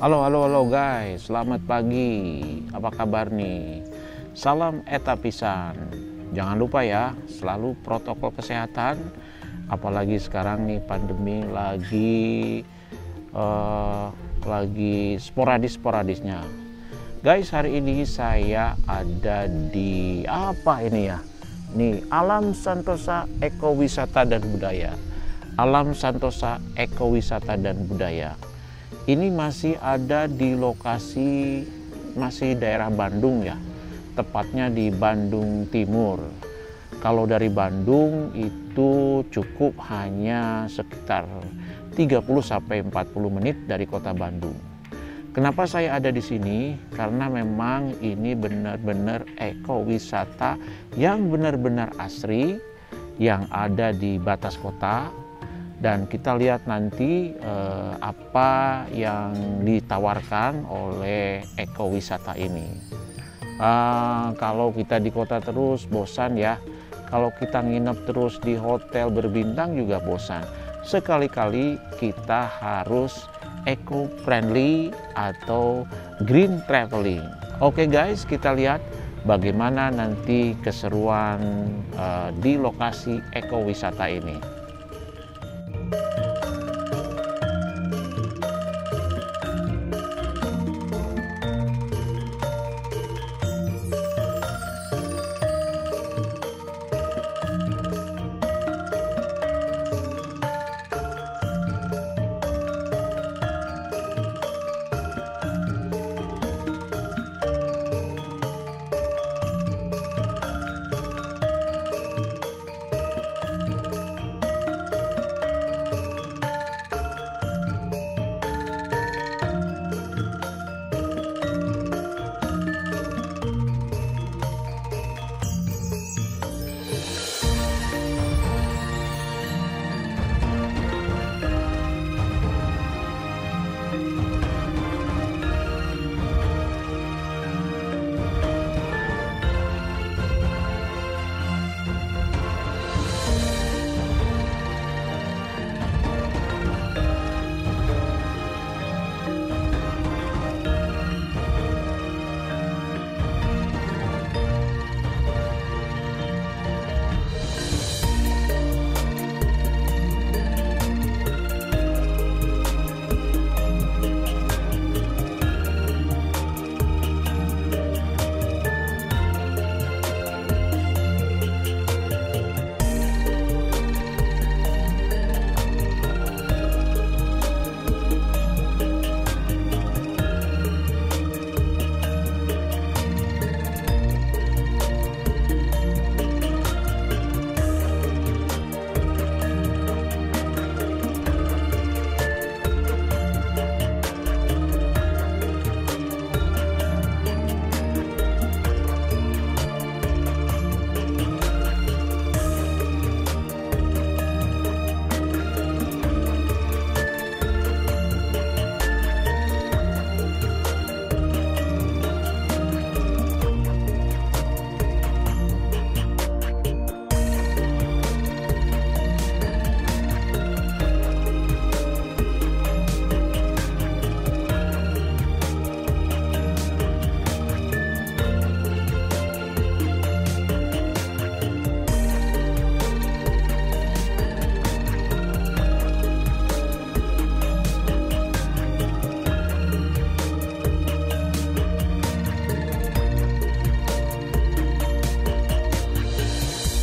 Halo guys, selamat pagi. Apa kabar nih? Salam eta pisan. Jangan lupa ya, selalu protokol kesehatan. Apalagi sekarang nih pandemi lagi sporadisnya. Guys, hari ini saya ada di apa ini ya? Nih, Alam Santosa Ekowisata dan Budaya. Alam Santosa Ekowisata dan Budaya. Ini masih ada di lokasi masih daerah Bandung ya, tepatnya di Bandung Timur. Kalau dari Bandung itu cukup hanya sekitar 30-40 menit dari kota Bandung. Kenapa saya ada di sini? Karena memang ini benar-benar ekowisata yang benar-benar asri, yang ada di batas kota. Dan kita lihat nanti apa yang ditawarkan oleh ekowisata ini. Kalau kita di kota terus bosan ya. Kalau kita nginep terus di hotel berbintang juga bosan. Sekali-kali kita harus eco-friendly atau green traveling. Oke guys, kita lihat bagaimana nanti keseruan di lokasi ekowisata ini.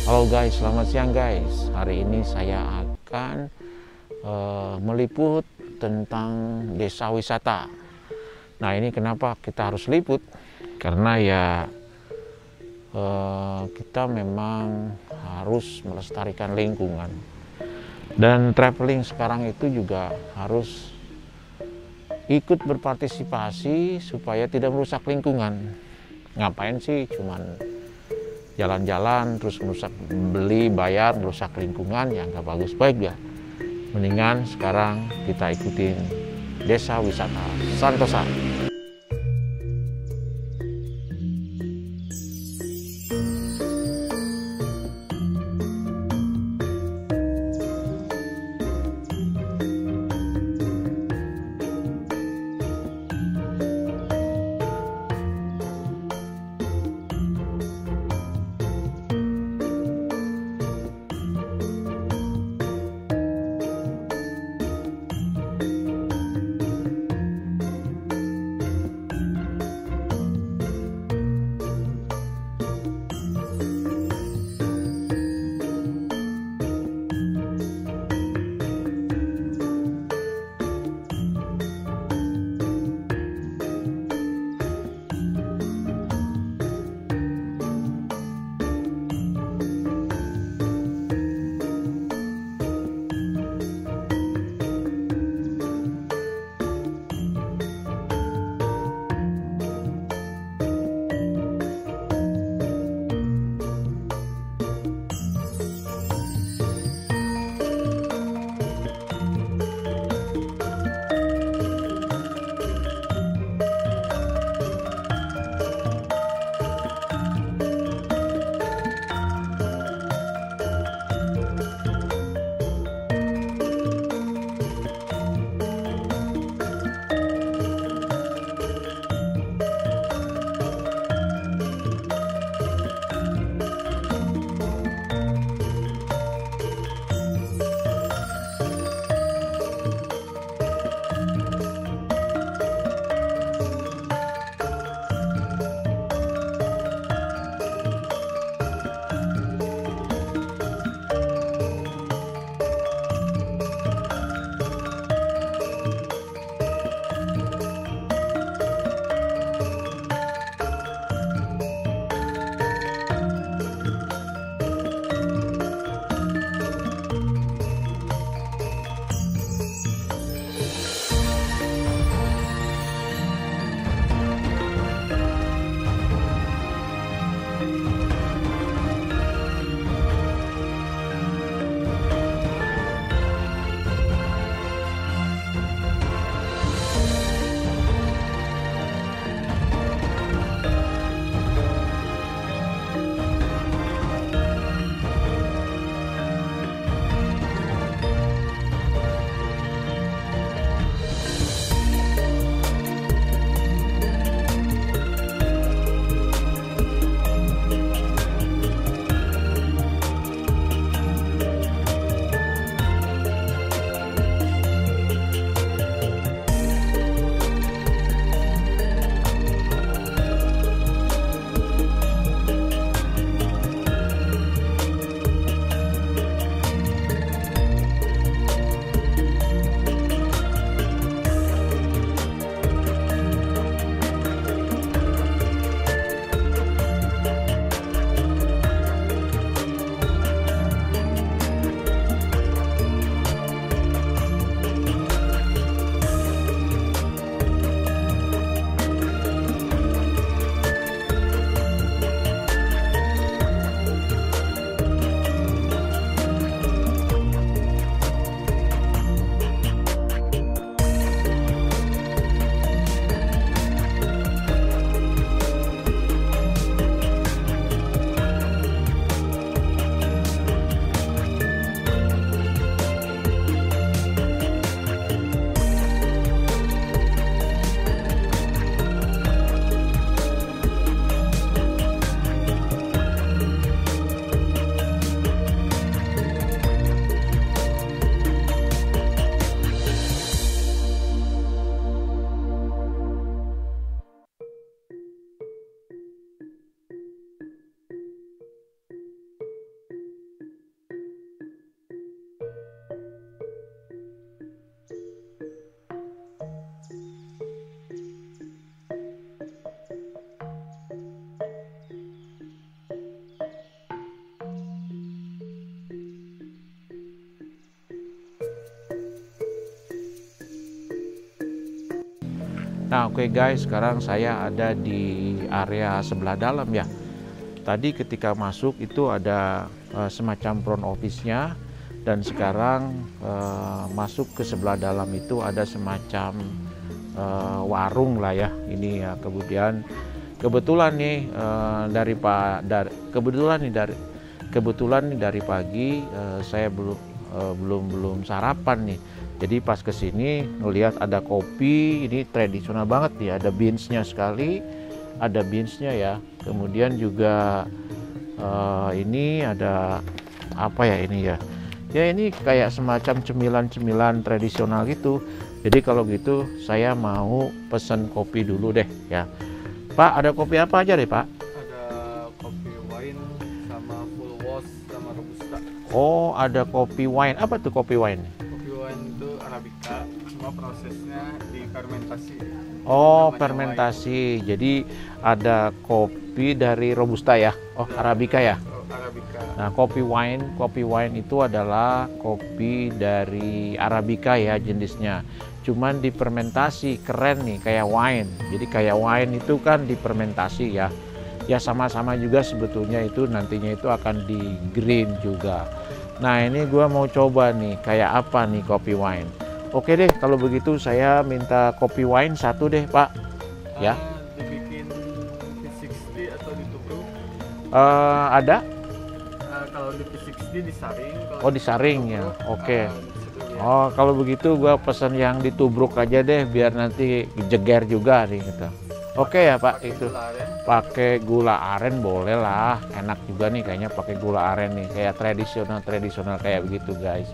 Halo guys, selamat siang guys. Hari ini saya akan meliput tentang desa wisata. Nah, ini kenapa kita harus liput? Karena ya kita memang harus melestarikan lingkungan. Dan traveling sekarang itu juga harus ikut berpartisipasi supaya tidak merusak lingkungan. Ngapain sih cuman jalan-jalan terus merusak, beli bayar merusak lingkungan, ya nggak bagus. Baik ya, mendingan sekarang kita ikutin desa wisata Santosa. Nah, oke guys, sekarang saya ada di area sebelah dalam ya. Tadi ketika masuk itu ada semacam front office-nya, dan sekarang masuk ke sebelah dalam itu ada semacam warung lah ya. Ini ya, kebetulan nih dari pagi saya belum sarapan nih. Jadi pas kesini ngelihat ada kopi, ini tradisional banget nih, ada beansnya sekali, ada beansnya ya. Kemudian juga ini ada apa ya ini ya? Ya ini kayak semacam cemilan-cemilan tradisional gitu. Jadi kalau gitu saya mau pesen kopi dulu deh ya. Pak, ada kopi apa aja deh Pak? Ada kopi wine sama full wash sama robusta. Oh, ada kopi wine. Apa tuh kopi wine? Kopi wine itu arabica, cuma prosesnya di fermentasi. Oh, Namanya fermentasi. Jadi ada kopi dari robusta ya. Oh, arabica ya. Arabica. Nah, kopi wine itu adalah kopi dari arabica ya jenisnya. Cuman difermentasi, keren nih kayak wine. Jadi kayak wine itu kan difermentasi ya. Ya sama-sama juga sebetulnya itu nantinya itu akan di green juga. Nah, ini gua mau coba nih kayak apa nih kopi wine. Oke deh, kalau begitu saya minta kopi wine satu deh, Pak. Ya. Dibikin P60 atau ditubruk. Ada? Kalau di P60 disaring. Oh, disaring ya. Oke. Disitu ya. Oh, kalau begitu gua pesan yang ditubruk aja deh biar nanti jeger juga nih gitu. Oke ya Pak, Pakai itu gula aren. pakai gula aren boleh lah, enak juga nih kayaknya pakai gula aren nih, kayak tradisional kayak begitu guys.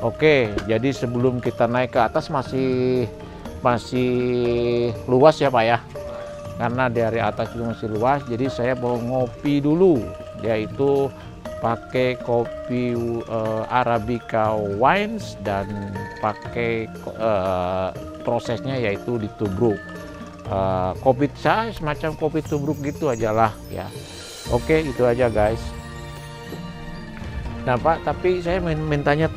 Oke, jadi sebelum kita naik ke atas masih luas ya Pak ya, karena dari atas juga masih luas. Jadi saya mau ngopi dulu, yaitu pakai kopi arabica wines dan pakai prosesnya yaitu ditubruk. Kopi saya semacam kopi tubruk gitu aja lah ya. Oke, itu aja guys. Nah Pak, tapi saya mintanya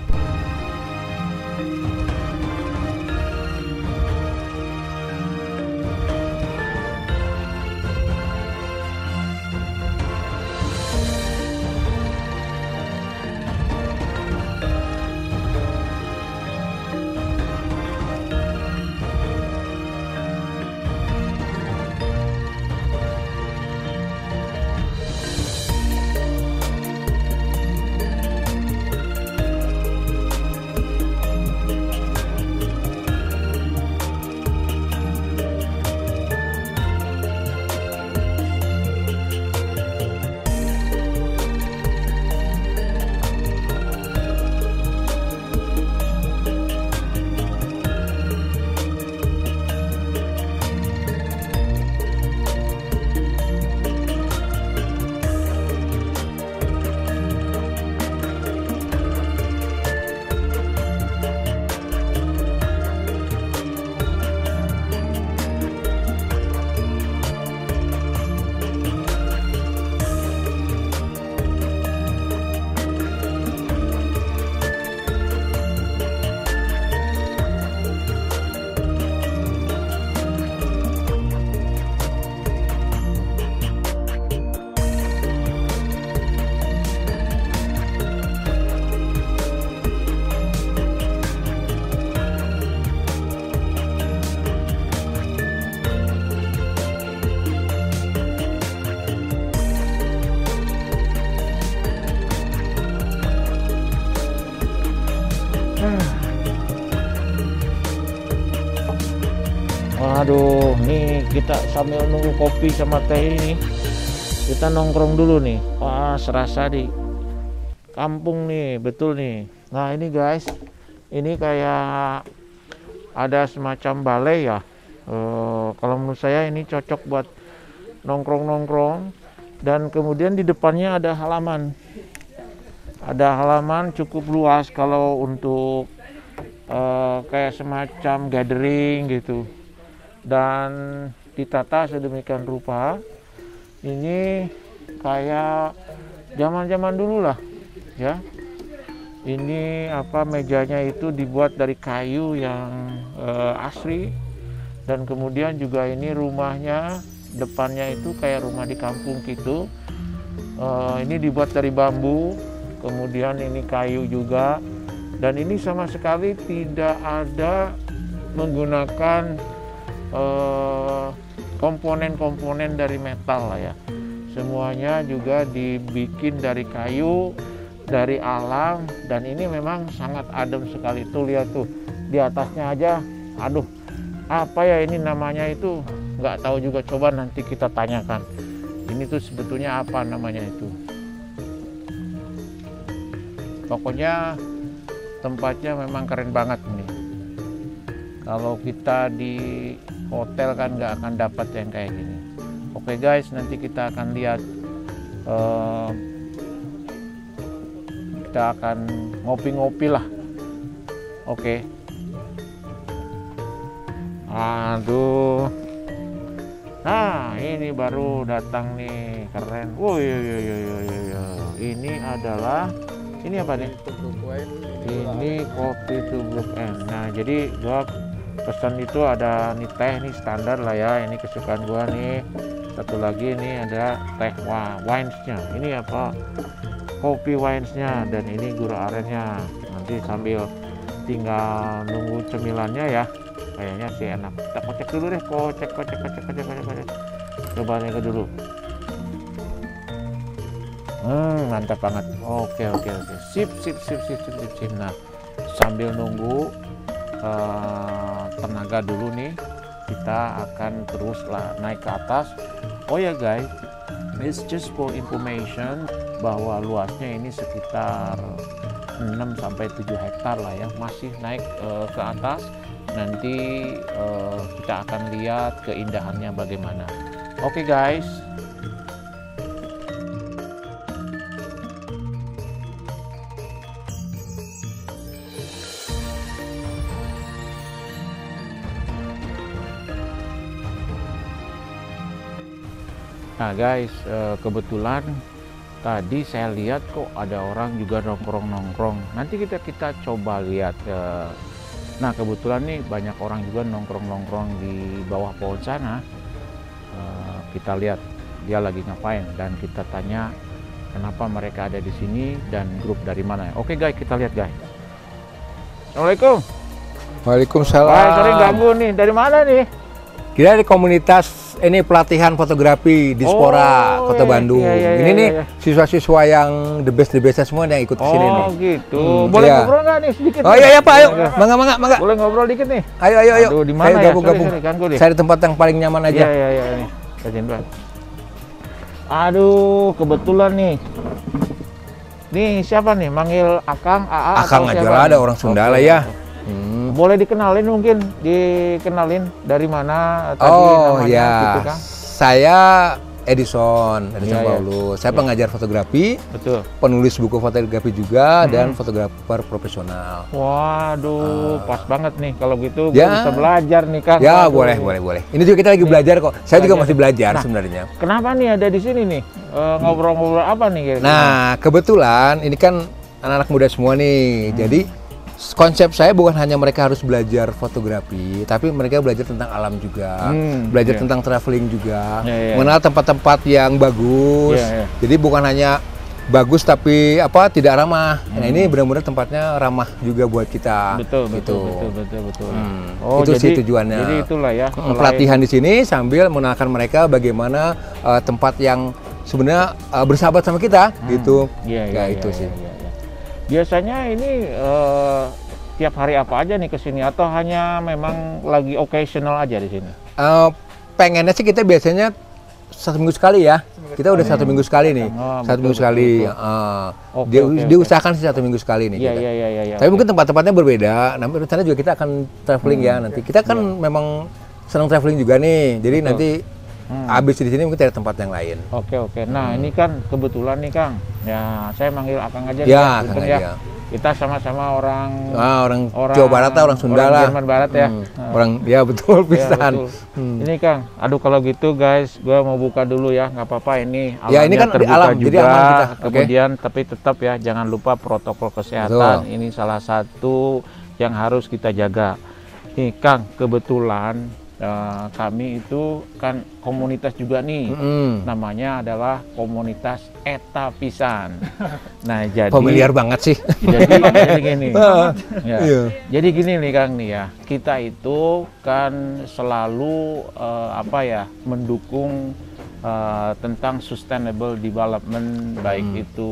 Waduh, nih kita sambil nunggu kopi sama teh ini, kita nongkrong dulu nih. Wah, serasa di kampung nih, betul nih. Nah ini guys, ini kayak ada semacam balai ya. Kalau menurut saya ini cocok buat nongkrong-nongkrong. Dan kemudian di depannya ada halaman. Ada halaman cukup luas kalau untuk kayak semacam gathering gitu. Dan ditata sedemikian rupa, ini kayak zaman-zaman dulu lah ya. Ini apa, mejanya itu dibuat dari kayu yang asli, Dan kemudian juga ini rumahnya, depannya itu kayak rumah di kampung gitu. Ini dibuat dari bambu, kemudian ini kayu juga. Dan ini sama sekali tidak ada menggunakan komponen-komponen dari metal lah ya. Semuanya juga dibikin dari kayu, dari alam, dan ini memang sangat adem sekali. Tuh lihat tuh, di atasnya aja, aduh, apa ya ini namanya itu, nggak tahu juga, coba nanti kita tanyakan. Ini tuh sebetulnya apa namanya itu. Pokoknya tempatnya memang keren banget nih. Kalau kita di hotel kan nggak akan dapat yang kayak gini. Oke guys, nanti kita akan lihat, kita akan ngopi-ngopi lah. Oke. Aduh. Nah, ini baru datang nih, keren. Woi, ini adalah, ini apa nih? Ini kopi tubruk N. Nah, jadi gua pesan itu ada nih teh nih standar lah ya. Ini kesukaan gua nih. Satu lagi ini ada teh wines-nya. Ini apa? Kopi wines-nya, dan ini gula arennya. Nanti sambil tinggal nunggu cemilannya ya. Kayaknya sih enak. Kita kocek dulu deh, kocek. Coba nego dulu. Mantap banget. Oke. Sip. Nah, sambil nunggu tenaga dulu nih, kita akan terus lah naik ke atas. Oh ya guys, it's just for information bahwa luasnya ini sekitar 6-7 hektar lah ya, masih naik ke atas. Nanti kita akan lihat keindahannya bagaimana. Oke guys. Nah guys, kebetulan tadi saya lihat kok ada orang juga nongkrong. Nanti kita coba lihat. Nah kebetulan nih banyak orang juga nongkrong di bawah pohon sana. Kita lihat dia lagi ngapain, dan kita tanya kenapa mereka ada di sini dan grup dari mana. Oke guys, kita lihat guys. Assalamualaikum. Waalaikumsalam. Wah, sering ganggu nih. Dari mana nih? Kita di komunitas ini pelatihan fotografi di Spora, Kota Bandung. Ini nih siswa-siswa yang the best semua yang ikut kesini nih. Oh gitu. Boleh ngobrol nggak nih sedikit? Oh iya Pak, ayo. Mangga. Boleh ngobrol dikit nih? Ayo. Aduh, di mana saya ya? gabung. Saya di tempat yang paling nyaman aja. Iya. Nih. Aduh, kebetulan nih. Nih siapa nih? Manggil Akang, AA Akang atau aja siapa lah, ada nih? orang Sunda lah ya. Boleh dikenalin mungkin, dari mana tadi Oh namanya, ya, gitu, Kang? saya Edison Iya. Paulus. Saya pengajar fotografi, Betul. penulis buku fotografi juga, dan fotografer profesional. Waduh, pas banget nih kalau gitu gue Ya. bisa belajar nih, Kang. Ya Waduh. boleh. Ini juga kita lagi belajar kok. Saya juga masih belajar Nah, sebenarnya. Kenapa nih ada di sini nih? Ngobrol-ngobrol apa nih kira-kira? Nah, kebetulan ini kan anak-anak muda semua nih. Jadi konsep saya bukan hanya mereka harus belajar fotografi, tapi mereka belajar tentang alam juga, belajar tentang traveling juga, mengenal tempat-tempat yang bagus. Jadi bukan hanya bagus tapi tidak ramah. Nah, ini benar-benar tempatnya ramah juga buat kita. Betul. Oh, itu sih tujuannya. Jadi itulah ya. Pelatihan di sini sambil mengenalkan mereka bagaimana tempat yang sebenarnya bersahabat sama kita, gitu. Iya, itu sih. Iya. Biasanya ini tiap hari apa aja nih ke sini, atau hanya memang lagi occasional aja di sini? Pengennya sih kita biasanya 1 minggu sekali ya. Kita udah 1 minggu sekali nih. 1 minggu sekali. Diusahakan sih 1 minggu sekali nih. Iya. Tapi mungkin tempat-tempatnya berbeda. Nanti rencana juga kita akan traveling ya nanti. Kita kan memang senang traveling juga nih. Jadi nanti habis di sini mungkin ada tempat yang lain. Oke. Nah, ini kan kebetulan nih, Kang. Ya, saya manggil Akang aja. Ya, Akang aja. Kita sama-sama orang Jawa Barat lah, orang Sunda lah. Jerman Barat ya. Betul pisan. Ini Kang, aduh kalau gitu guys, gua mau buka dulu ya, nggak apa-apa ini. Ya ini kan di alam, juga. jadi aman kita. Kemudian tapi tetap ya, jangan lupa protokol kesehatan. Ini salah satu yang harus kita jaga. Nih Kang, kebetulan Kami itu kan komunitas juga nih, namanya adalah komunitas Eta Pisan. Nah, jadi familiar banget sih. jadi gini, ya, Iya. jadi gini nih Kang nih ya, kita itu kan selalu mendukung tentang sustainable development, baik itu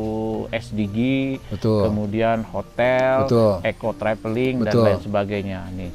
SDG, Betul. kemudian hotel, Betul. eco traveling dan Betul. lain sebagainya nih.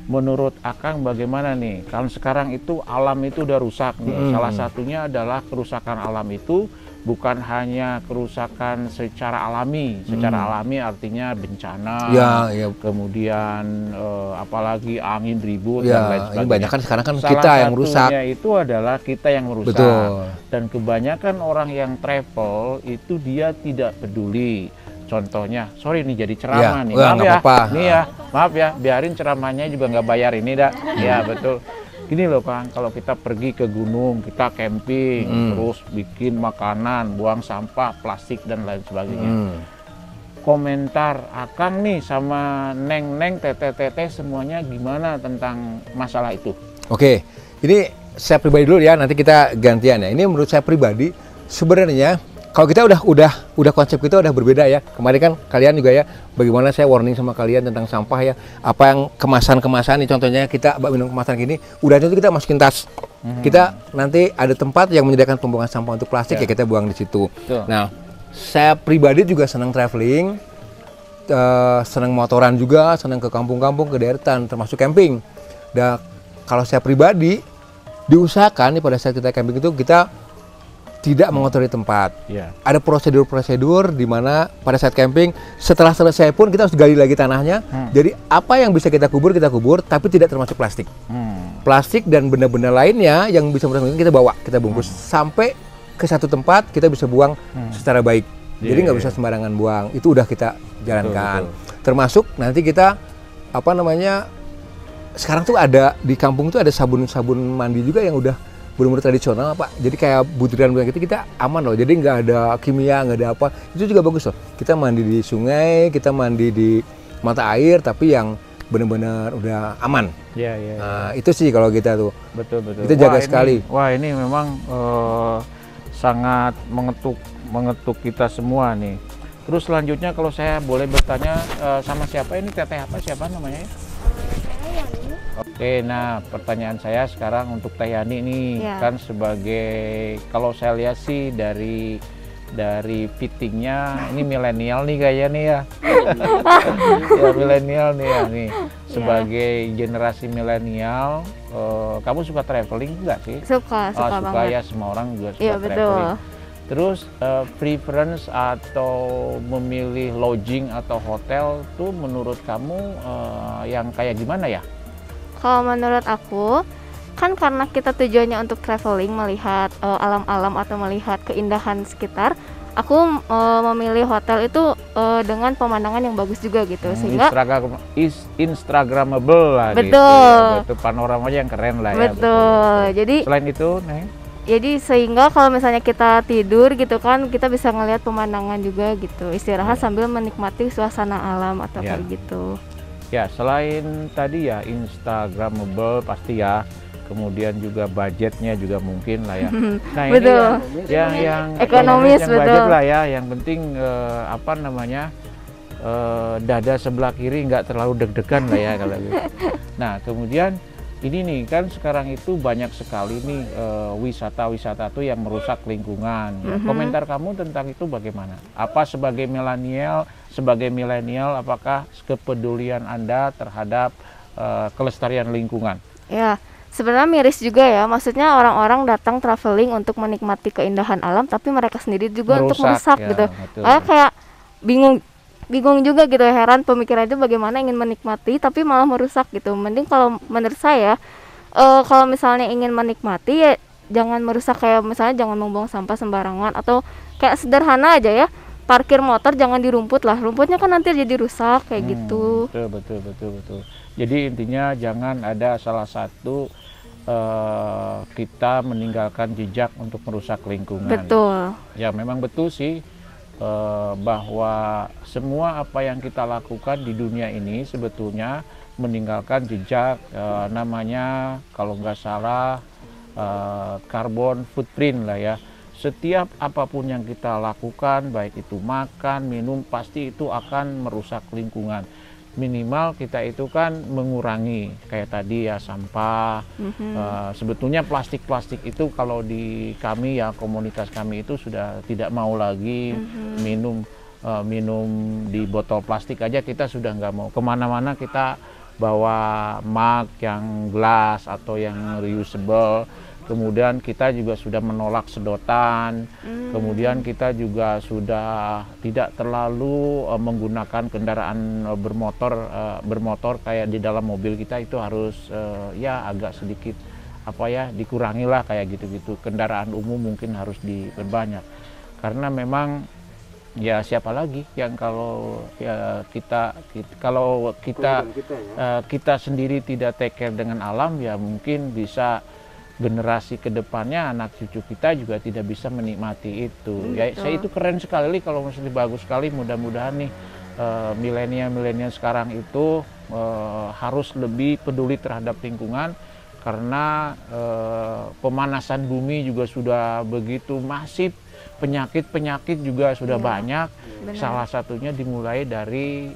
Menurut Akang bagaimana nih? Kalau sekarang itu alam itu udah rusak nih. Salah satunya adalah kerusakan alam itu bukan hanya kerusakan secara alami. Secara alami artinya bencana, Ya, ya. kemudian apalagi angin ribut Ya, dan lain ini sebagainya. banyak kan sekarang kan Salah kita yang rusak. satunya itu adalah kita yang merusak. Betul. Dan kebanyakan orang yang travel itu dia tidak peduli. Contohnya, sorry nih jadi ceramah Ya, nih, wah, maaf nggak ya, apa-apa. nih ya, maaf ya, biarin ceramahnya juga nggak bayar ini dah, ya betul. Gini loh Kang, kalau kita pergi ke gunung, kita camping, terus bikin makanan, buang sampah, plastik dan lain sebagainya. Komentar Akang nih sama Neng-Neng, Teteh-Teteh semuanya gimana tentang masalah itu? Oke, ini saya pribadi dulu ya, nanti kita gantian ya. Ini menurut saya pribadi, sebenarnya kalau kita udah konsep kita udah berbeda ya. Kemarin kan kalian juga ya, bagaimana saya warning sama kalian tentang sampah ya. Apa yang kemasan-kemasan nih, contohnya kita minum kemasan gini, udah itu kita masukin tas. Kita nanti ada tempat yang menyediakan pembuangan sampah untuk plastik ya kita buang di situ. Betul. Nah, saya pribadi juga senang traveling, senang motoran juga, senang ke kampung-kampung, ke deretan, termasuk camping. Dan kalau saya pribadi, diusahakan nih pada saat kita camping itu kita tidak mengotori tempat. Ya. Ada prosedur-prosedur di mana pada saat camping setelah selesai pun kita harus gali lagi tanahnya. Jadi apa yang bisa kita kubur, tapi tidak termasuk plastik. Plastik dan benda-benda lainnya yang bisa merusak kita bawa, kita bungkus sampai ke satu tempat kita bisa buang secara baik. Jadi nggak bisa sembarangan buang. Itu udah kita jalankan. Betul. Termasuk nanti kita sekarang tuh ada di kampung tuh ada sabun mandi juga yang udah benar-benar tradisional Pak. Jadi kayak butiran kita aman loh. Jadi nggak ada kimia, nggak ada apa. Itu juga bagus loh. Kita mandi di sungai, kita mandi di mata air, tapi yang benar-benar udah aman. Iya. Nah, itu sih kalau kita tuh. Betul. Kita jaga sekali. Wah ini memang sangat mengetuk kita semua nih. Terus selanjutnya kalau saya boleh bertanya sama siapa ini, Teteh apa siapa namanya ya? Oke, nah pertanyaan saya sekarang untuk Teh Yani nih, kan sebagai, kalau saya lihat sih dari fittingnya ini milenial nih kayaknya nih ya. Ya milenial nih ya nih. Sebagai generasi milenial, kamu suka traveling enggak sih? Suka Suka banget. Ya, semua orang juga suka Iya, traveling. betul. Terus preference atau memilih lodging atau hotel tuh menurut kamu yang kayak gimana ya? Kalau menurut aku, kan karena kita tujuannya untuk traveling, melihat alam-alam atau melihat keindahan sekitar, aku memilih hotel itu dengan pemandangan yang bagus juga gitu, sehingga Instagramable lah. Betul. Gitu, ya. Betul, panoramanya yang keren lah ya. betul. Jadi Selain itu, Neng? sehingga kalau misalnya kita tidur gitu kan, kita bisa ngelihat pemandangan juga gitu, istirahat sambil menikmati suasana alam atau kayak gitu. Ya, selain tadi ya Instagramable pasti ya, kemudian juga budgetnya juga mungkin lah ya. Nah Betul. ini yang Ekonomis, yang betul. budget lah ya, yang penting dada sebelah kiri nggak terlalu deg-degan lah ya kalau gitu. Nah kemudian ini nih kan sekarang itu banyak sekali nih wisata-wisata tuh yang merusak lingkungan. Ya. Komentar kamu tentang itu bagaimana? Apa sebagai milenial, apakah kepedulian Anda terhadap kelestarian lingkungan? Ya, sebenarnya miris juga ya. Maksudnya orang-orang datang traveling untuk menikmati keindahan alam, tapi mereka sendiri juga untuk merusak ya, gitu. betul. Kayak bingung juga gitu, heran pemikiran itu bagaimana ingin menikmati tapi malah merusak gitu. Mending kalau menurut saya kalau misalnya ingin menikmati ya jangan merusak, kayak misalnya jangan membuang sampah sembarangan, atau kayak sederhana aja ya, parkir motor jangan di rumput lah, rumputnya kan nanti jadi rusak kayak gitu. Betul. Jadi intinya jangan ada salah satu kita meninggalkan jejak untuk merusak lingkungan. Betul. Ya memang betul sih bahwa semua apa yang kita lakukan di dunia ini sebetulnya meninggalkan jejak namanya kalau nggak salah carbon footprint lah ya. Setiap apapun yang kita lakukan, baik itu makan, minum, pasti itu akan merusak lingkungan. Minimal kita itu kan mengurangi, kayak tadi ya sampah. Sebetulnya plastik-plastik itu kalau di kami ya, komunitas kami itu sudah tidak mau lagi minum di botol plastik aja, kita sudah nggak mau. Kemana-mana kita bawa mug yang gelas atau yang reusable. Kemudian kita juga sudah menolak sedotan, kemudian kita juga sudah tidak terlalu menggunakan kendaraan bermotor kayak di dalam mobil kita itu harus ya agak sedikit dikurangi lah kayak gitu-gitu. Kendaraan umum mungkin harus diperbanyak karena memang ya siapa lagi yang kalau ya kita sendiri tidak take care dengan alam, ya mungkin bisa generasi kedepannya, anak cucu kita juga tidak bisa menikmati itu. Ya, saya itu keren sekali kalau misalnya, bagus sekali. Mudah-mudahan nih milenial sekarang itu harus lebih peduli terhadap lingkungan karena pemanasan bumi juga sudah begitu masif, penyakit juga sudah banyak. Salah satunya dimulai dari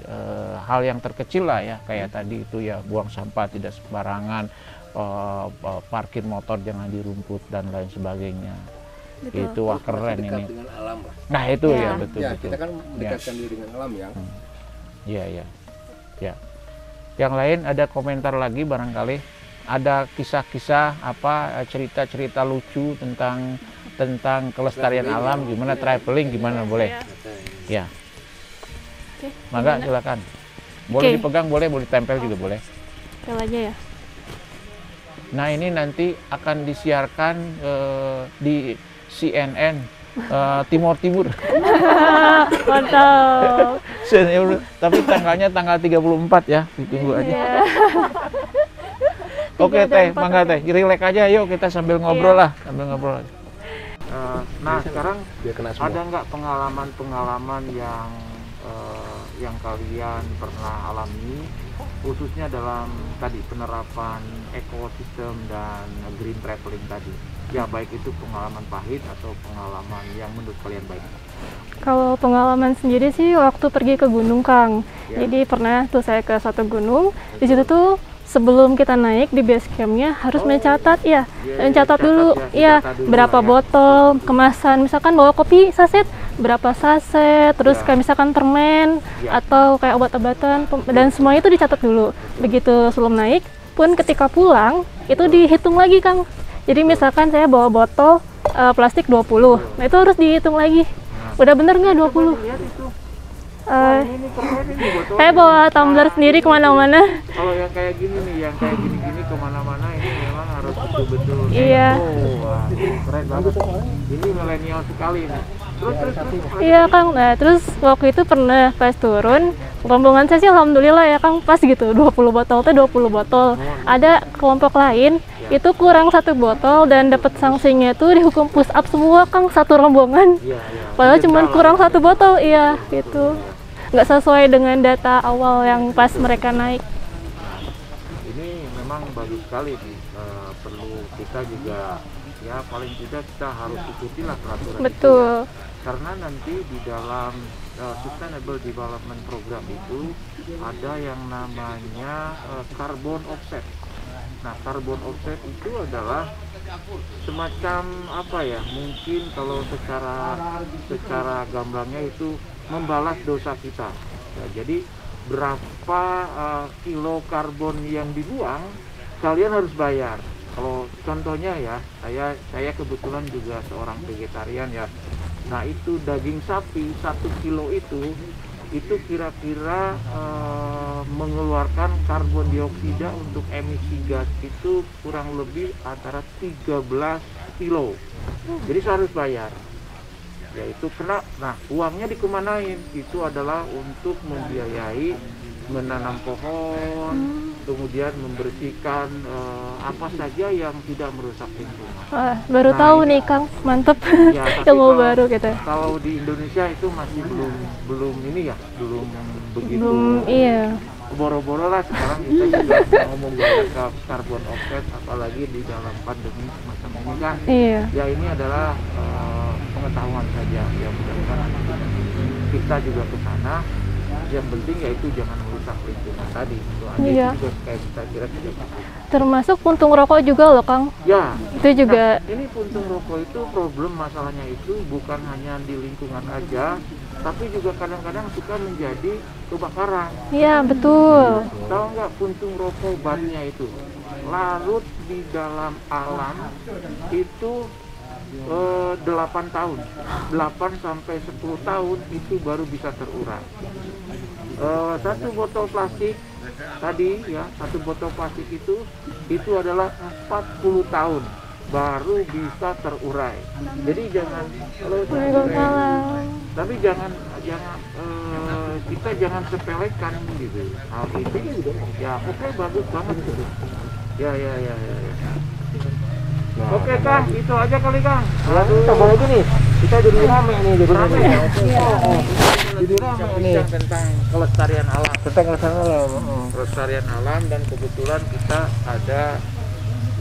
hal yang terkecil lah ya, kayak tadi itu ya, buang sampah tidak sembarangan, parkir motor jangan di rumput dan lain sebagainya. Betul. Itu wah keren ini. Dengan alam lah. Nah itu ya, betul. Kita kan mendekatkan diri dengan alam ya. Iya. Yang lain ada komentar lagi barangkali? Ada kisah-kisah cerita-cerita lucu tentang kelestarian alam, gimana traveling, gimana boleh? Ya. Mangga silakan. Boleh dipegang, boleh ditempel juga boleh. Tempel aja ya. Nah ini nanti akan disiarkan di CNN Timur. Mantap. Tapi tanggalnya tanggal 34 ya, ditunggu aja. Oke Teh, mangga Teh, relax aja yuk, kita sambil ngobrol lah, nah sekarang ada nggak pengalaman yang kalian pernah alami, khususnya dalam tadi penerapan ekosistem dan green traveling tadi? Ya baik itu pengalaman pahit atau pengalaman yang menurut kalian baik. Kalau pengalaman sendiri sih waktu pergi ke gunung, Kang. Jadi pernah tuh saya ke satu gunung. Di situ tuh sebelum kita naik di base campnya harus mencatat mencatat dulu berapa botol kemasan, misalkan bawa kopi saset berapa saset, terus kayak misalkan permen atau kayak obat-obatan, dan semuanya itu dicatat dulu. Begitu sebelum naik pun ketika pulang itu dihitung lagi, Kang. Jadi misalkan saya bawa botol plastik 20, nah itu harus dihitung lagi. Udah bener nggak 20? Saya bawa tumbler sendiri kemana-mana. Kalau yang kayak gini nih, yang kayak gini-gini kemana-mana ini memang harus betul-betul. Iya. Wah, keren banget. Ini milenial sekali nih. Terus. Iya Kang. Nah terus waktu itu pernah pas turun, rombongan saya sih alhamdulillah ya Kang, pas gitu 20 botol tuh 20 botol. Ada kelompok lain itu kurang 1 botol dan dapat sanksinya tuh dihukum push up semua Kang, satu rombongan. Padahal cuma kurang 1 botol, iya itu. Nggak sesuai dengan data awal yang pas mereka naik. Ini memang bagus sekali nih, perlu kita juga ya paling tidak kita harus ikutilah peraturan. Betul. Itu ya. Karena nanti di dalam Sustainable Development Program itu ada yang namanya carbon offset. Nah, carbon offset itu adalah semacam mungkin kalau secara gamblangnya itu membalas dosa kita. Ya, jadi berapa kilo karbon yang dibuang kalian harus bayar. Kalau contohnya ya, saya kebetulan juga seorang vegetarian ya. Nah itu daging sapi 1 kilo itu kira-kira mengeluarkan karbon dioksida untuk emisi gas itu kurang lebih antara 13 kilo. Jadi saya harus bayar. Yaitu uangnya dikemanain? Itu adalah untuk membiayai menanam pohon, kemudian membersihkan apa saja yang tidak merusak lingkungan. Wah, baru tahu nih Kang, mantep. Ya, ilmu baru gitu. Kalau di Indonesia itu masih belum begitu. Iya. boro-boro lah sekarang kita juga mau membayar karbon offset, apalagi di dalam pandemi semacam ini kan. Iya. Ya ini adalah pengetahuan saja, ya mudah-mudahan kita juga ke sana. Yang penting yaitu jangan merusak lingkungan tadi, itu aja. Iya. Itu juga kayak kita kira sudah cukup. Termasuk puntung rokok juga loh Kang. Ya, Itu juga. nah, ini puntung rokok itu problem masalahnya itu bukan hanya di lingkungan aja, tapi juga kadang-kadang suka menjadi kebakaran. Iya betul. Tahu nggak puntung rokok bannya itu larut di dalam alam itu 8 tahun, 8 sampai 10 tahun itu baru bisa terurai. Satu botol plastik tadi ya, satu botol plastik itu adalah 40 tahun baru bisa terurai. Jadi jangan tapi jangan kita jangan sepelekan gitu hal ini. Ya oke, bagus banget gitu. Ya. Oke Kang, itu aja kali Kang. Aduh, tambah lagi nih. Kita jadi rame nih, jadi Rame rame. ya? Jadi rame nih. Tentang kelestarian alam. Tentang kesana lah. Pelestarian alam, dan kebetulan kita ada,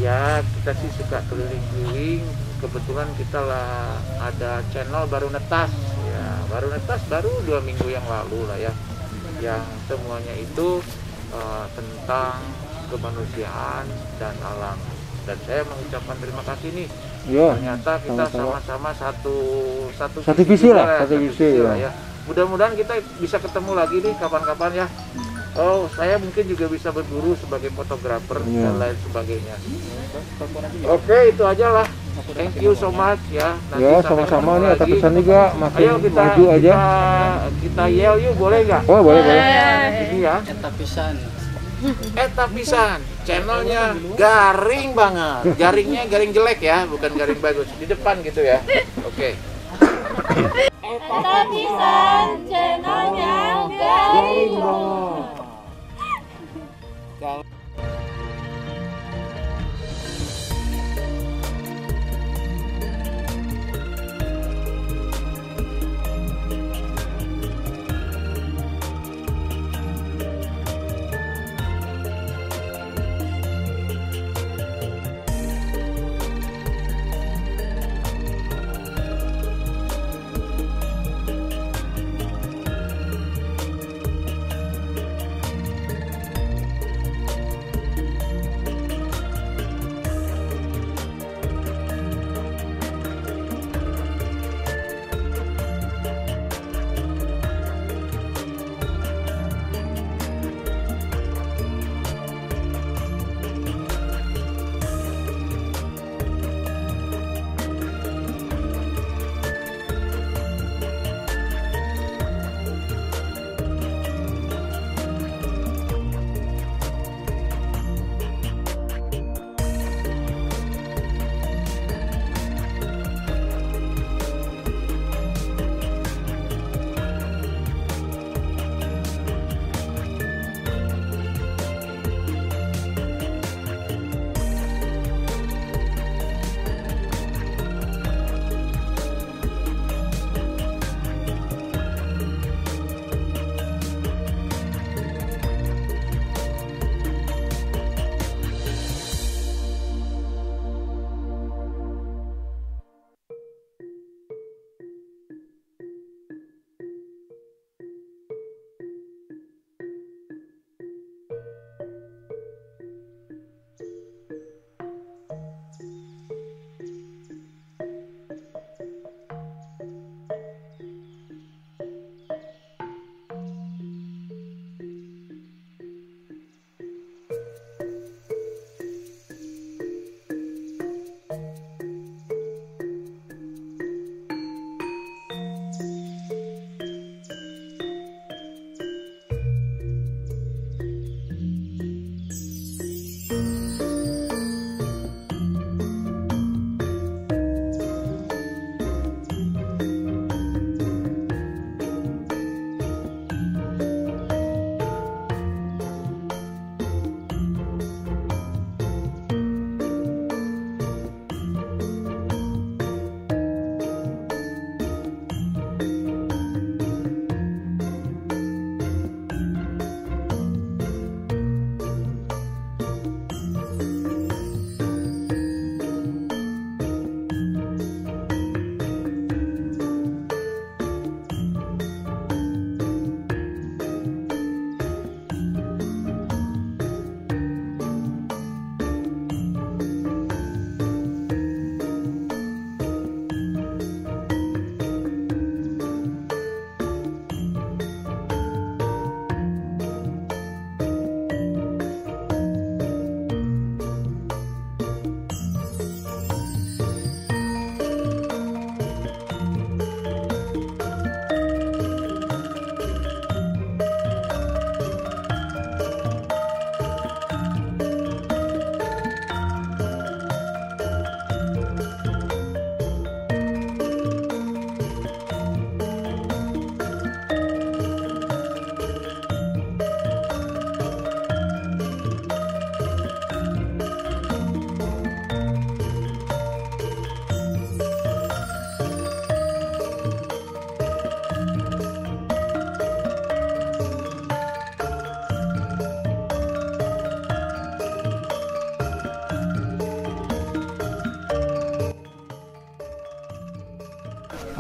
ya kita sih suka keliling-keliling. Kebetulan kita lah ada channel Baru Netas. Ya, Baru Netas baru 2 minggu yang lalu lah ya. Yang semuanya itu tentang kemanusiaan dan alam. Dan saya mengucapkan terima kasih nih. Iya. Ternyata kita sama-sama. sama-sama satu visi juga lah, satu visi lah ya. ya. Mudah-mudahan kita bisa ketemu lagi nih kapan-kapan ya. Oh, saya mungkin juga bisa berburu sebagai fotografer dan lain sebagainya. Oke, itu aja lah. Thank you so much ya. Nanti Ya, sampai sama-sama ketemu nih, lagi. atas pesan juga makin Ayo kita maju aja. kita yell yuk, boleh nggak? Oh, boleh. Ini ya. Eta pisan, channelnya garing banget. Garingnya garing jelek ya, bukan garing bagus. Di depan gitu ya. Oke. Eta pisan channelnya garing Kalau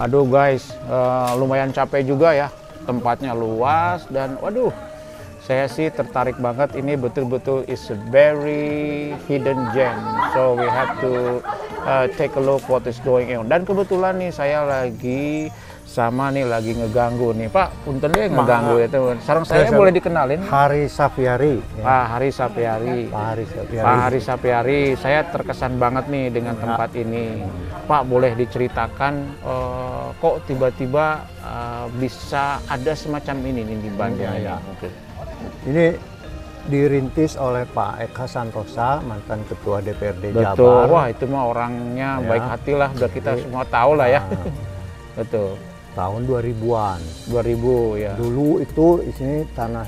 Aduh guys, lumayan capek juga ya. Tempatnya luas dan waduh, saya sih tertarik banget. Ini betul-betul is a very hidden gem. So we have to take a look what is going on. Dan kebetulan nih saya lagi lagi ngeganggu nih Pak. Punten deh ngeganggu ya teman. Sekarang saya boleh dikenalin? Hari Sapiari. Ya. Pak Hari Sapiari. Pak Hari Sapiari. Pak Hari Sapiari, saya terkesan banget nih dengan tempat ini. Pak, boleh diceritakan kok tiba-tiba bisa ada semacam ini nih di Bandung Ya. Oke. Ini dirintis oleh Pak Eka Santosa, mantan Ketua DPRD Betul, Jabar. wah itu mah orangnya Ya. baik hati lah, udah kita semua tahu lah ya. Betul, Tahun 2000-an. 2000 ya. Dulu itu di sini tanah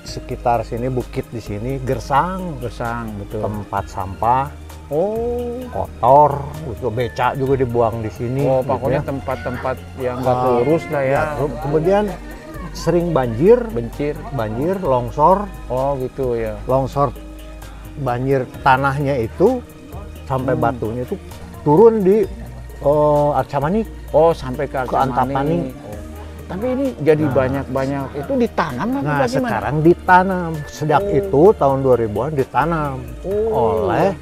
sekitar sini, bukit di sini gersang, Gersang, betul. tempat sampah, Oh, kotor, itu becak juga dibuang di sini. oh gitu pokoknya ya. tempat-tempat yang nggak lurus lah ya. Kemudian sering banjir, Bencir. longsor, Oh gitu ya. banjir tanahnya itu sampai batunya itu turun di Arca Manik. Oh sampai ke Ke Antapani. Oh. Tapi ini jadi banyak-banyak itu ditanam apa Nah, bagaimana? sekarang ditanam. Sejak itu tahun 2000-an ditanam oleh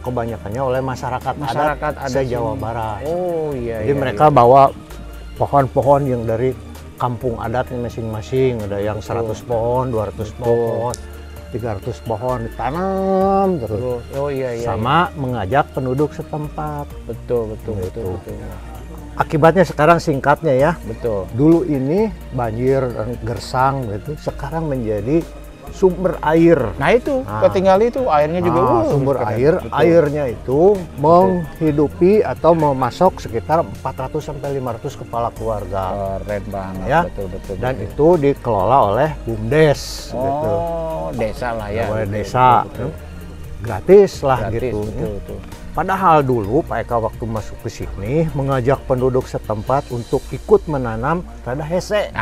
kebanyakannya oleh masyarakat adat se-Jawa Barat. Oh iya. Jadi iya, mereka bawa pohon-pohon yang dari kampung adatnya masing-masing, ada yang 100 pohon, 200 pohon, 300 pohon ditanam terus. Terus, oh iya. Sama mengajak penduduk setempat. Betul. Gitu. Akibatnya sekarang singkatnya ya, Betul. dulu ini banjir dan gersang gitu, sekarang menjadi sumber air. Nah itu, ketinggal itu airnya juga Sumber keren. air, Betul. airnya itu menghidupi atau memasok sekitar 400 sampai 500 kepala keluarga. Keren banget, Ya. betul. Dan itu dikelola oleh BUMDes gitu. Oh, desa lah ya. Oleh Betul, desa. betul. Gratis lah Gratis, gitu. betul. Padahal dulu Pak Eka waktu masuk ke sini mengajak penduduk setempat untuk ikut menanam rada hese.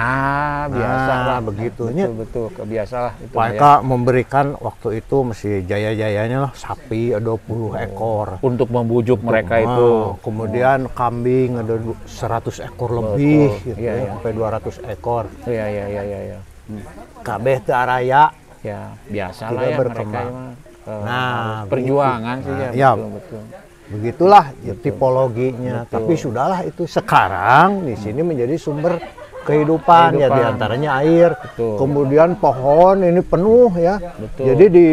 Biasa lah begitunya. Betul, kebiasa lah itu. Pak ya. Eka memberikan waktu itu masih jaya-jayanya lah sapi ada 20 ekor. Untuk membujuk mereka itu. Kemudian kambing ada 100 ekor lebih gitu Iya, ya, iya. sampai 200 ekor. Iya. Kabeh teu araya. Ya, biasa Tidak lah ya berkembang. mereka. Nah, perjuangan sih ya. ya. Betul. Begitulah ya, tipologinya. Betul. Tapi sudahlah itu sekarang di sini menjadi sumber kehidupan. Ya diantaranya air. Betul. Kemudian pohon ini penuh ya. Betul. Jadi di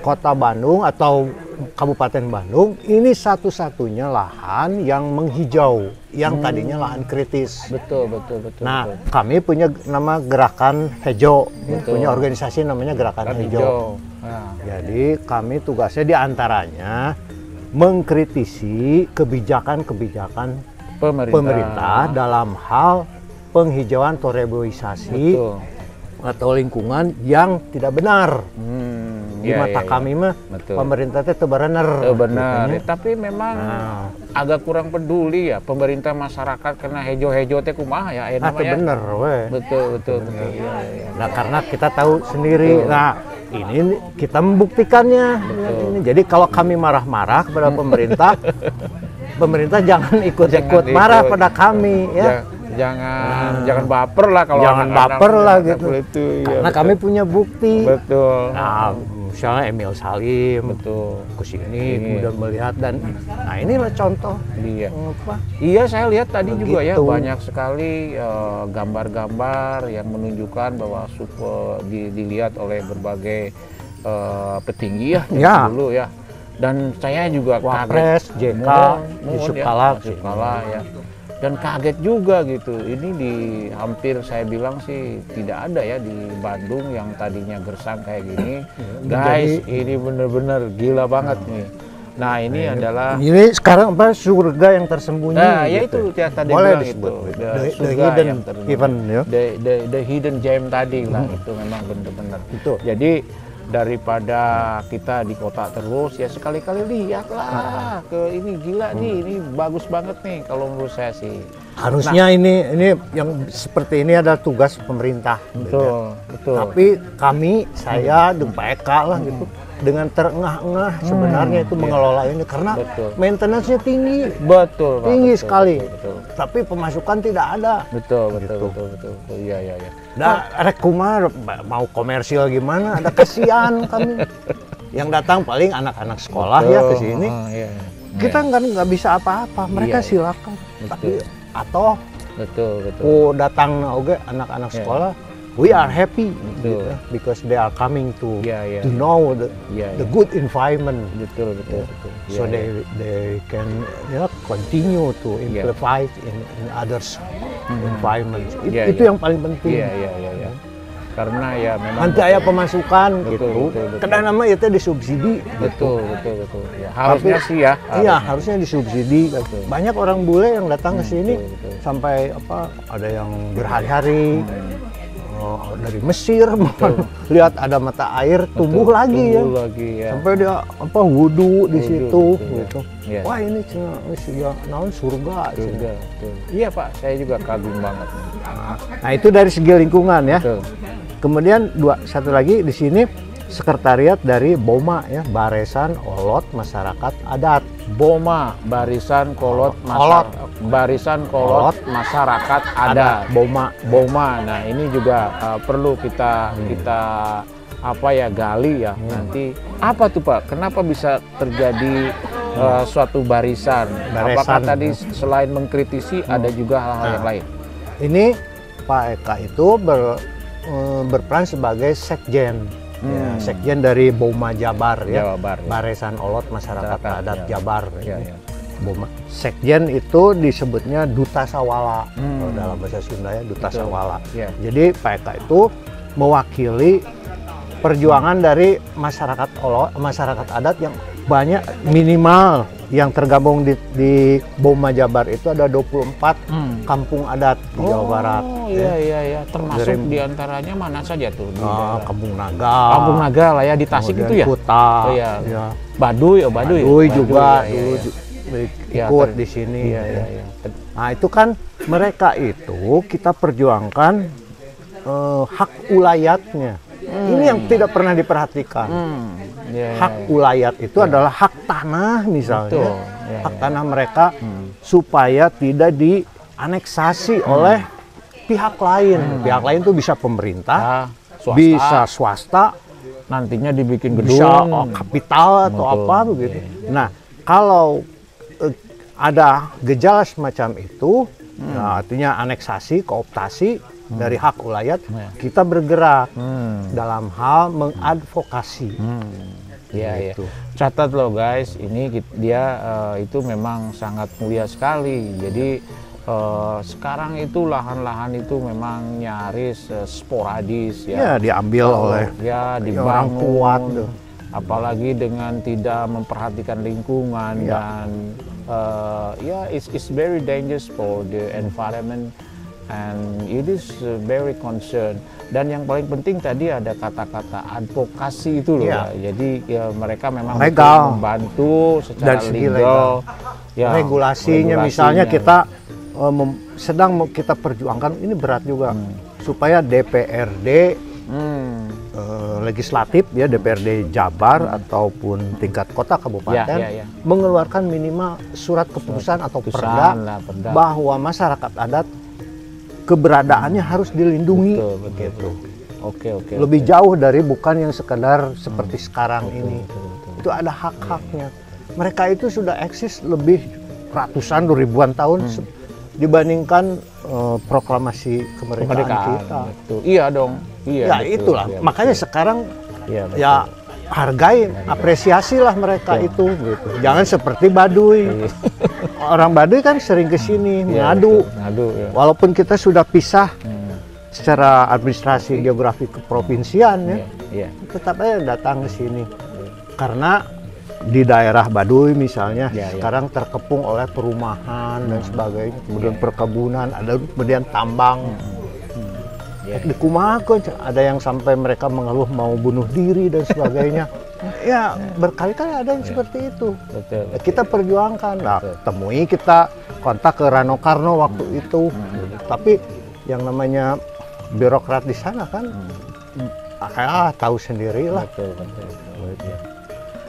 Kota Bandung atau Kabupaten Bandung ini satu-satunya lahan yang menghijau, yang tadinya lahan kritis. Betul. Nah, kami punya nama Gerakan Hejo, Betul. punya organisasi namanya Gerakan Kan Hejo. hijau. Nah, Jadi kami tugasnya diantaranya mengkritisi kebijakan-kebijakan pemerintah dalam hal penghijauan atau reboisasi betul. atau lingkungan yang tidak benar. Di Iya, mata iya. kami mah Betul. pemerintah itu benar. Benar, Gitu, tapi memang Nah. agak kurang peduli ya pemerintah masyarakat karena hejo-hejo teh kumaha ya Nah, itu bener, weh. Betul. Iya. Nah, karena kita tahu sendiri. Nah, ini kita membuktikannya. Ini. Jadi kalau kami marah-marah kepada pemerintah, pemerintah jangan ikut-ikut marah pada kami ya. Jangan baper lah kalau Jangan anak-anak baper lah anak gitu. itu, ya, Karena betul. kami punya bukti. Betul. Nah, misalnya Emil Salim Betul. ke sini kemudian melihat dan nah inilah contoh Iya. apa? Iya, saya lihat tadi juga ya Begitu. banyak sekali gambar-gambar yang menunjukkan bahwa dilihat oleh berbagai petinggi ya, Ya. dulu ya. Dan saya juga Wapres, kaget. JK, Yusuf Ya, Kala. Yusuf Kala ya. Dan kaget juga gitu. Ini hampir saya bilang sih tidak ada ya di Bandung yang tadinya gersang kayak gini. Guys, ini bener-bener gila banget nih. Nah, ini adalah Ini sekarang apa surga yang tersembunyi. nah, ya gitu. itu yang tadi Boleh bilang disebut itu. gitu. The The surga hidden yang tersembunyi. event ya. The hidden gem tadi lah, itu memang benar-benar. Betul. Jadi daripada kita di kota terus ya sekali-kali lihatlah ke ini gila nih, ini bagus banget nih kalau menurut saya sih. Harusnya ini yang seperti ini adalah tugas pemerintah. gitu ya. Betul. Tapi kami, saya, Pak Eka lah gitu, dengan terengah-engah sebenarnya itu mengelola ini karena Betul. maintenance-nya tinggi. Betul, Pak. Tinggi Betul, sekali. Betul. Tapi pemasukan tidak ada. Betul, betul, Gitu. betul, betul. Iya, iya, iya. Nah, rek kumar mau komersial gimana? Ada kasihan kami. Yang datang paling anak-anak sekolah ya ke sini. Oh, iya. Kita nggak bisa apa-apa. Mereka Iya, iya. silakan. Tapi atau Betul, betul. ku datang oge anak-anak Iya. sekolah, we are happy Betul. gitu, because they are coming to Iya, iya. to know the Iya, the iya. good environment. Betul, betul, betul. So Iya, iya. they can continue to Iya. amplify in others environment. Iya, Itu iya. yang paling penting. Iya, iya, iya, iya. Karena ya memang Nanti aya pemasukan Betul, gitu. betul, betul. Karena nama itu disubsidi. betul, betul, betul. Ya, harusnya Tapi- sih ya. Iya, harusnya disubsidi. Betul. Banyak orang bule yang datang ke sini betul, betul. sampai ada yang berhari-hari dari Mesir, lihat ada mata air tumbuh lagi ya. Tumbuh lagi ya. Sampai dia wudhu di Wudhu, situ betul, gitu. Iya. Wah, ini sudah naon surga. Surga, betul. Iya, Pak, saya juga kagum banget. Nah, itu dari segi lingkungan ya. Betul. Kemudian satu lagi di sini sekretariat dari BOMA ya, Barisan Olot Masyarakat Adat. BOMA, Barisan Kolot Kolot. Barisan Kolot Masyarakat Adat. BOMA. BOMA. Nah, ini juga perlu kita gali ya. Nanti apa tuh, Pak? Kenapa bisa terjadi suatu barisan? Apakah Barisan. tadi selain mengkritisi ada juga hal-hal yang lain? Ini Pak Eka itu berperan sebagai sekjen. Ya, sekjen dari BOMA Jabar ya. Jabar, ya. Barisan Olot Masyarakat Masyarakat, Adat ya. Jabar. Ya, ya. BOMA. Sekjen itu disebutnya Duta Sawala. Kalau dalam bahasa Sunda ya, Duta Betul. Sawala. Ya. Jadi Pak Eka itu mewakili perjuangan dari masyarakat adat yang banyak, minimal yang tergabung di BOMA Jabar itu ada 24 kampung adat di Jawa Barat. Oh, iya, iya, iya. Termasuk Dari- diantaranya mana saja tuh? Di daerah? Kampung Naga. Kampung Naga lah ya, di Tasik kemudian itu ya? Kuta. Oh, iya. Ya. Baduy Baduy juga ya, dulu ya. Ya, ikut ter- di sini. Iya, iya, iya. Nah, itu kan mereka itu kita perjuangkan hak ulayatnya. Ini yang tidak pernah diperhatikan. Iya, Hak ulayat itu adalah hak tanah misalnya. Betul. Ya, Hak tanah mereka supaya tidak dianeksasi oleh pihak lain. Pihak lain itu bisa pemerintah, swasta. bisa swasta, Nantinya dibikin gedung. bisa kapital atau Betul. apa begitu. Nah, kalau ada gejala semacam itu, nah, artinya aneksasi, kooptasi dari hak ulayat, kita bergerak dalam hal mengadvokasi. Iya, iya. Gitu. Catat loh guys, ini dia itu memang sangat mulia sekali. Jadi sekarang itu lahan-lahan itu memang nyaris sporadis Ya, ya. diambil oleh Ya, orang dibangun. kuat tuh. Apalagi dengan tidak memperhatikan lingkungan Ya. dan ya it's very dangerous for the environment and it is very concerned. Dan yang paling penting tadi ada kata-kata advokasi itu loh Ya. ya. Jadi ya mereka memang Legal. betul membantu secara Dari segi legal. Ya, regulasinya misalnya kita sedang kita perjuangkan, ini berat juga, supaya DPRD legislatif ya, DPRD Jabar ataupun tingkat kota kabupaten Ya, ya, ya. mengeluarkan minimal surat keputusan atau Keputusan perda lah, perda. bahwa masyarakat adat keberadaannya harus dilindungi. Betul, betul, gitu. Oke, oke. Lebih jauh dari bukan yang sekedar seperti sekarang ini. Itu ada hak-haknya. Mereka itu sudah eksis lebih ratusan ribuan tahun dibandingkan proklamasi kemerdekaan kita. Betul. Iya dong. Iya. Ya betul, itulah. iya, Makanya betul. sekarang Iya, betul. ya hargai, apresiasilah mereka itu gitu. Jangan seperti Baduy. Orang Baduy kan sering ke sini Iya, mengadu. betul. Ngadu ya. Walaupun kita sudah pisah secara administrasi geografi keprovinsian ya, Iya. tetap aja datang ke sini. Karena di daerah Baduy misalnya Ya, ya. sekarang terkepung oleh perumahan dan sebagainya, kemudian perkebunan, ada kemudian tambang. Ya. Di Kumaha ada yang sampai mereka mengeluh mau bunuh diri dan sebagainya. Ya berkali-kali ada yang seperti itu. Betul. Ya, kita perjuangkan. Nah, Betul. temui, kita kontak ke Rano Karno waktu itu. Tapi yang namanya birokrat di sana kan tahu sendiri lah. Betul.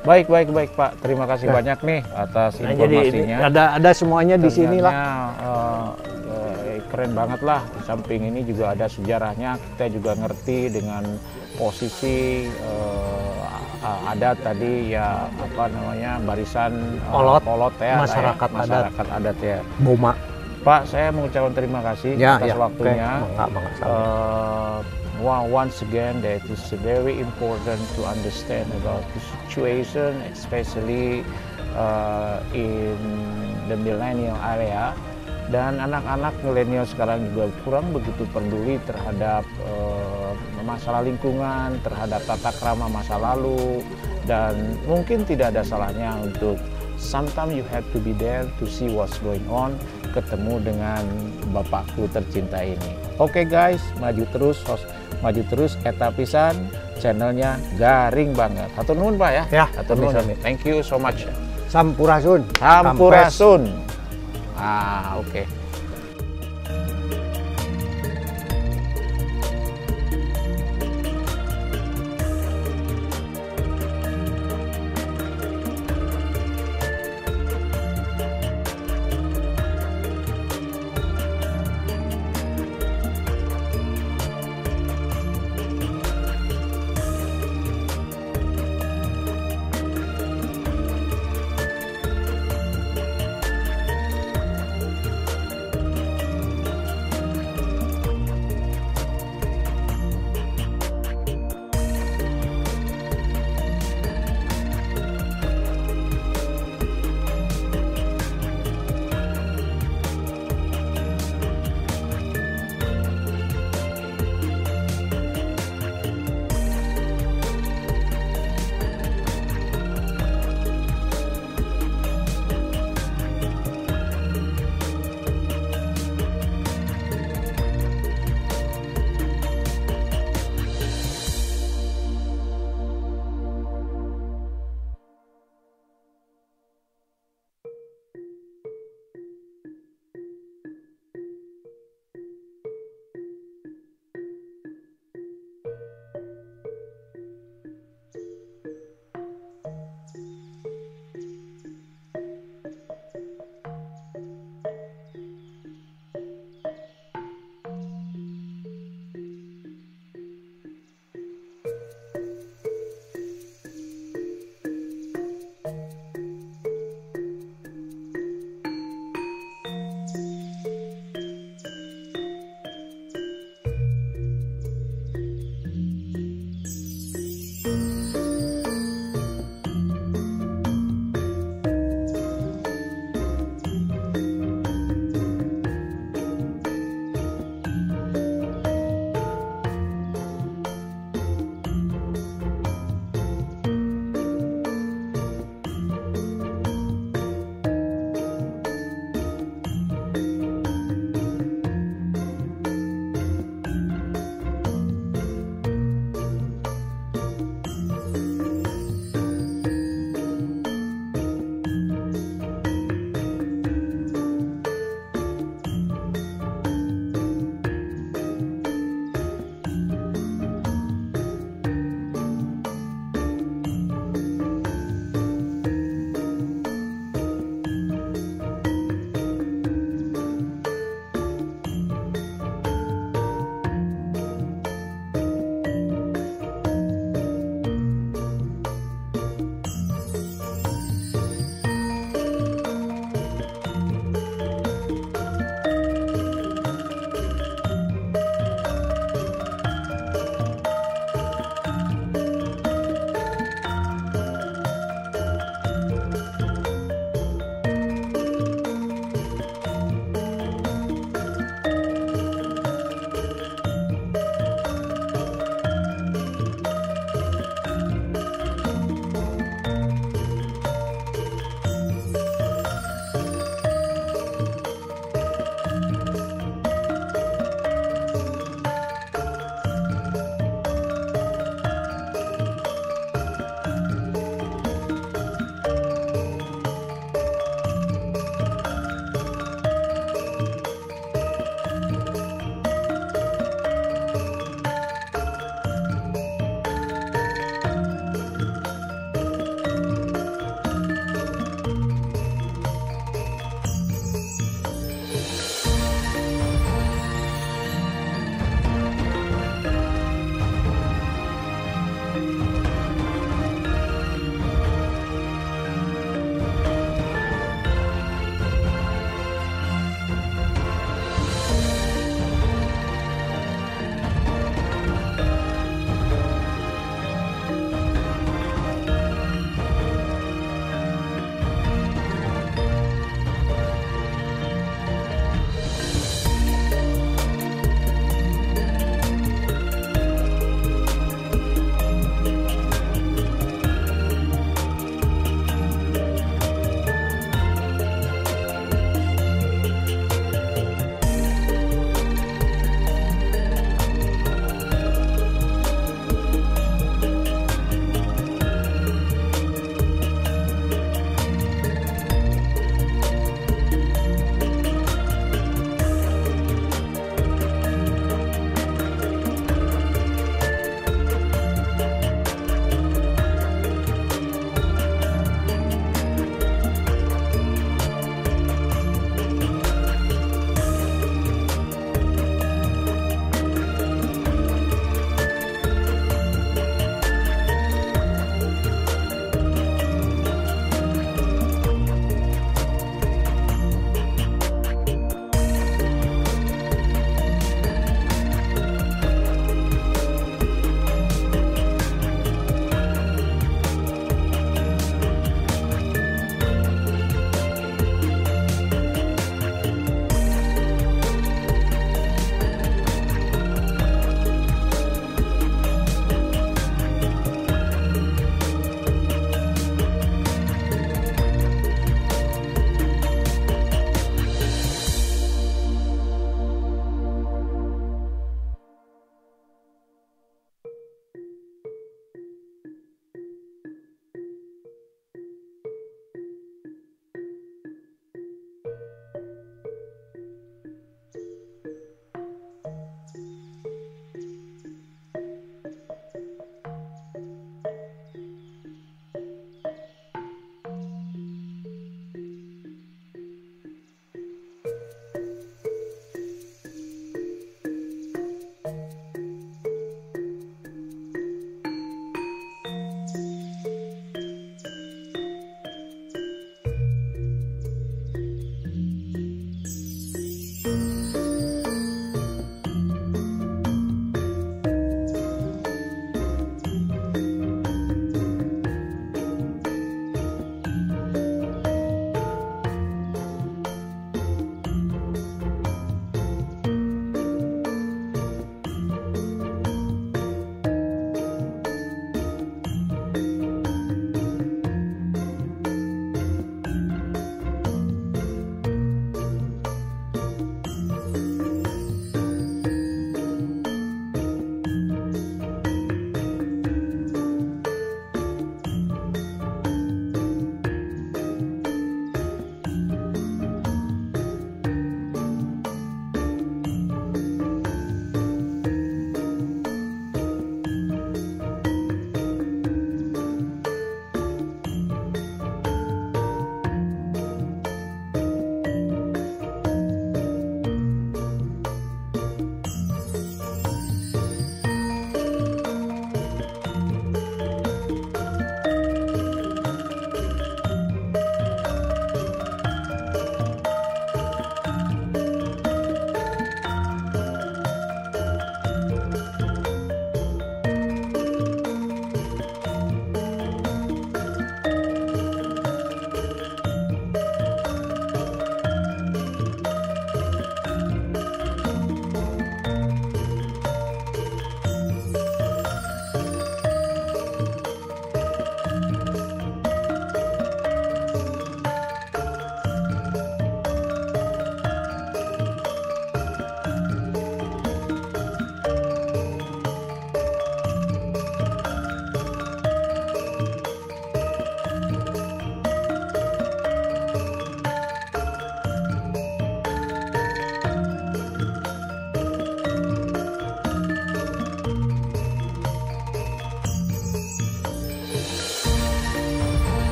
Baik Pak, terima kasih banyak nih atas Nah, jadi informasinya. ada semuanya di sini lah. Keren banget lah. Di samping ini juga ada sejarahnya, kita juga ngerti dengan posisi adat tadi ya, apa namanya, barisan polot ya, masyarakat adat ya. Boma. Pak, saya mengucapkan terima kasih atas waktunya. Once again, that is very important to understand about the situation, especially in the millennial area. Dan anak-anak milenial sekarang juga kurang begitu peduli terhadap masalah lingkungan, terhadap tata krama masa lalu, dan mungkin tidak ada salahnya untuk sometimes you have to be there to see what's going on, ketemu dengan bapakku tercinta ini. Oke guys, maju terus eta pisan, channelnya garing banget. Hatur nuhun Pak ya. Ya, hatur nuhun. Thank you so much. Sampurasun. Sampurasun. Oke.